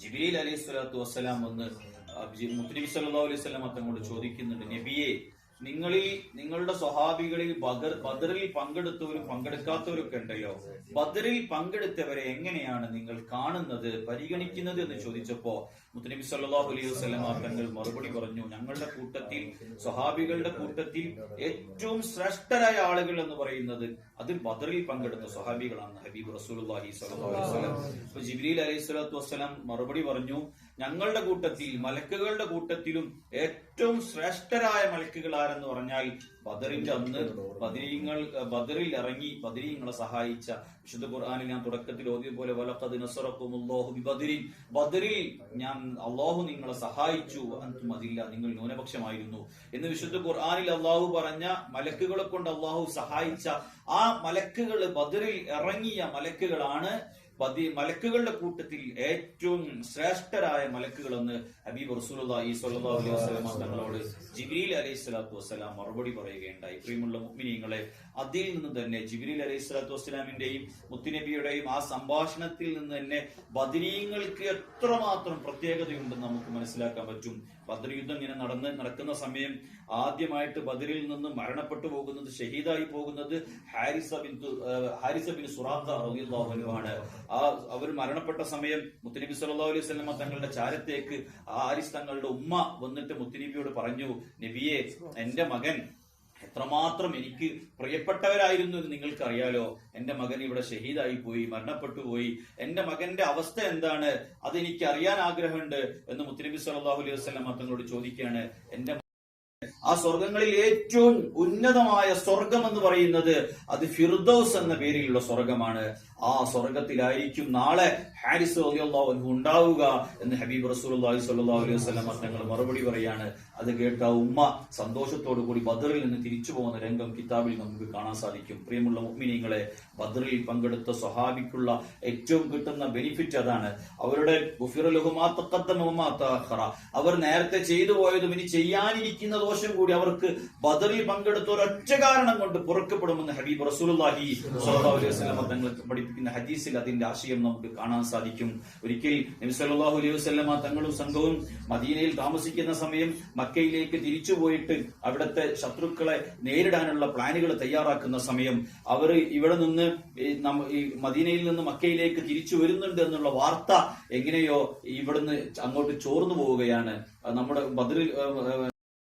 ജിബ്രീൽ അലൈഹി സ്വലാത്തു വസ്സലാം വന്ന് മുത്തനബി സല്ലല്ലാഹു അലൈഹി വസല്ലം തങ്ങളോട് ചോദിക്കുന്നുണ്ട്, നബിയെ, നിങ്ങളുടെ സ്വഹാബികളിൽ ബദറിൽ പങ്കെടുത്തവരും പങ്കെടുക്കാത്തവരും ഒക്കെ ഉണ്ടല്ലോ, ബദറിൽ പങ്കെടുത്തവരെ എങ്ങനെയാണ് നിങ്ങൾ കാണുന്നത്, പരിഗണിക്കുന്നത് എന്ന് ചോദിച്ചപ്പോ മുത്തനബി സല്ലല്ലാഹു അലൈഹി വസല്ലം തങ്ങൾ മറുപടി പറഞ്ഞു, ഞങ്ങളുടെ കൂട്ടത്തിൽ, സ്വഹാബികളുടെ കൂട്ടത്തിൽ ഏറ്റവും ശ്രേഷ്ഠരായ ആളുകൾ എന്ന് പറയുന്നത് അതിൽ ബദറിൽ പങ്കെടുത്ത സ്വഹാബികളാണ്. ഹബീബ് റസൂലുള്ളാഹി സ്വല്ലല്ലാഹു അലൈഹി വസല്ലം. അപ്പൊ ജിബ്രീൽ അലൈഹി സ്വലാത്തു വസ്സലാം മറുപടി പറഞ്ഞു, ഞങ്ങളുടെ കൂട്ടത്തിൽ, മലക്കുകളുടെ കൂട്ടത്തിലും ഏറ്റവും ശ്രേഷ്ഠരായ മലക്കുകൾ ആരെന്ന് പറഞ്ഞാൽ ബദറിന്റെ അന്ന് ബദറിൽ ഇറങ്ങി ബദരീങ്ങളെ സഹായിച്ച, വിശുദ്ധ ഖുർആനിൽ ഞാൻ തുടക്കത്തിൽ ഓതിയതുപോലെ വലഖദ് നസറക്കുമുല്ലാഹു ബിബദരിൻ, ബദറിൽ അള്ളാഹു നിങ്ങളെ സഹായിച്ചു, അൻതും അതില്ല, നിങ്ങൾ ന്യൂനപക്ഷമായിരുന്നു എന്ന് വിശുദ്ധ ഖുർആനിൽ അള്ളാഹു പറഞ്ഞ മലക്കുകളെ കൊണ്ട് അള്ളാഹു സഹായിച്ച ആ മലക്കുകൾ, ബദറിൽ ഇറങ്ങിയ മലക്കുകളാണ് മലക്കുകളുടെ കൂട്ടത്തിൽ ഏറ്റവും ശ്രേഷ്ഠരായ മലക്കുകളെന്ന് ഹബീബ് റസൂലുള്ളാഹി സ്വല്ലല്ലാഹു അലൈഹി വസല്ലം തങ്ങളോട് ജിബ്രീൽ അലൈഹി സ്വലാത്തു വസ്സലാം മറുപടി പറയുകയുണ്ടായി. പ്രിയമുള്ള മുഅ്മിനീങ്ങളെ, അതിൽ നിന്ന് തന്നെ ജിബ്രീൽ അലൈഹി സ്വലാത്തു വസ്സലാമിന്റെയും മുത്തുനബിയുടെയും ആ സംഭാഷണത്തിൽ നിന്ന് തന്നെ ബദരീങ്ങൾക്ക് എത്രമാത്രം പ്രത്യേകതയുണ്ടെന്ന് നമുക്ക് മനസ്സിലാക്കാൻ പറ്റും. ബദർ യുദ്ധം ഇങ്ങനെ നടക്കുന്ന സമയം ആദ്യമായിട്ട് ബദറിൽ നിന്ന് മരണപ്പെട്ടു പോകുന്നത്, ഷഹീദായി പോകുന്നത് ഹാരിസ ബിൻ സുറാഖ റളിയല്ലാഹു അൻഹു ആണ്. അവർ മരണപ്പെട്ട സമയം മുത്തനബി സല്ലല്ലാഹു അലൈഹി വസല്ലം തങ്ങളുടെ ചാരത്തേക്ക് ഹാരിസ് തങ്ങളുടെ ഉമ്മ വന്നിട്ട് മുത്തനബിയോട് പറഞ്ഞു, നബിയെ, എന്റെ മകൻ എത്രമാത്രം എനിക്ക് പ്രിയപ്പെട്ടവരായിരുന്നു എന്ന് നിങ്ങൾക്ക് അറിയാലോ. എന്റെ മകൻ ഇവിടെ ഷഹീദായി പോയി, മരണപ്പെട്ടു പോയി. എന്റെ മകന്റെ അവസ്ഥ എന്താണ്, അതെനിക്ക് അറിയാൻ ആഗ്രഹമുണ്ട് എന്ന് മുത്തനബി സല്ലല്ലാഹു അലൈഹി വസല്ലം തങ്ങളോട് ചോദിക്കുകയാണ്. എന്റെ ആ സ്വർഗങ്ങളിൽ ഏറ്റവും ഉന്നതമായ സ്വർഗം എന്ന് പറയുന്നത് അത് ഫിർദൗസ് എന്ന പേരിലുള്ള സ്വർഗമാണ്. ആ സ്വർഗത്തിലായിരിക്കും നാളെ ഹാരിസ് റളിയല്ലാഹു അൻഹു ഉണ്ടാവുക എന്ന് ഹബീബ് റസൂലുള്ളാഹി സ്വല്ലല്ലാഹു അലൈഹി വസല്ലം തങ്ങൾ മറുപടി പറയാണ്. അത് കേട്ട ഉമ്മ സന്തോഷത്തോടു കൂടി ബദറിൽ നിന്ന് തിരിച്ചു പോകുന്ന രംഗം കിതാബിൽ നമുക്ക് കാണാൻ സാധിക്കും. പ്രിയമുള്ള മുഅ്മിനീങ്ങളെ, ബദറിൽ പങ്കെടുത്ത സ്വഹാബിക്കുള്ള ഏറ്റവും കിട്ടുന്ന ബെനിഫിറ്റ് അതാണ്. അവരുടെ അവർ നേരത്തെ ചെയ്തു പോയതും ഇനി ചെയ്യാനിരിക്കുന്ന ദോഷം കൂടി അവർക്ക് ബദറിൽ പങ്കെടുത്ത ഒരൊറ്റ കാരണം കൊണ്ട് പൊറുക്കപ്പെടുമെന്ന് ഹബീബ് റസൂലുള്ളാഹി സ്വല്ലല്ലാഹു അലൈഹി വസല്ലം തങ്ങൾ പഠിപ്പിക്കുന്ന ഹദീസിൽ അതിന്റെ ആശയം നമുക്ക് കാണാൻ സാധിക്കും. ഒരിക്കൽ നബി സല്ലല്ലാഹു അലൈഹി വസല്ലം തങ്ങളും സംഘവും മദീനയിൽ താമസിക്കുന്ന സമയം മക്കയിലേക്ക് തിരിച്ചുപോയിട്ട് അവിടുത്തെ ശത്രുക്കളെ നേരിടാനുള്ള പ്ലാനുകൾ തയ്യാറാക്കുന്ന സമയം അവർ ഇവിടെ നിന്ന് മദീനയിൽ നിന്ന് മക്കയിലേക്ക് തിരിച്ചു വരുന്നുണ്ട് എന്നുള്ള വാർത്ത എങ്ങനെയോ ഇവിടുന്ന് അങ്ങോട്ട് ചോർന്നു പോവുകയാണ്. നമ്മുടെ ബദറിൽ